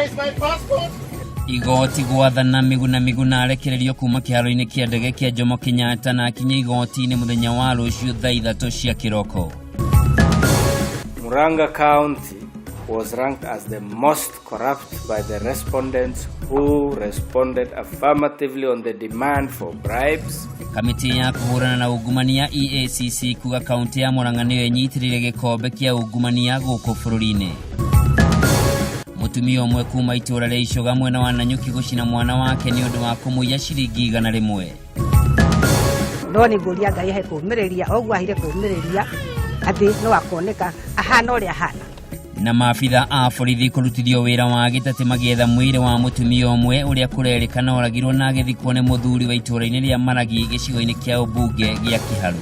Where is my passport? Igoti gwathana miguna arekererio kuma kiaro-ini kia ndege kia Jomo Kenyatta na akinya igoti-ini muthenya wa rucio thaa 3 cia kiroko. Murang'a County was ranked as the most corrupt by the respondents who responded affirmatively on the demand for bribes. Kamiti ya kuhurana na ugumania EACC kuga kaunti ya Murang'a niyo inyitirire gikombe kia ugumania guku bururi-ini. Mutumia umwe kuma itura ria Icoga mwena wa Nanyuki gucina mwana wake ni undu wa kumuiya ciringi 100. Ndoni nguria Ngai he kumiriria ogwa hire kumiriria ati no akoneka ahana uri ahana. Na maabitha a borithi kurutithio wira wa gitati magietha mwire wa mutumia umwe uria kurerikana oragirwo na agithikwo ni muthuri wa itura-ini ria Maragi gicigo-ini kia ubunge gia Kiharu.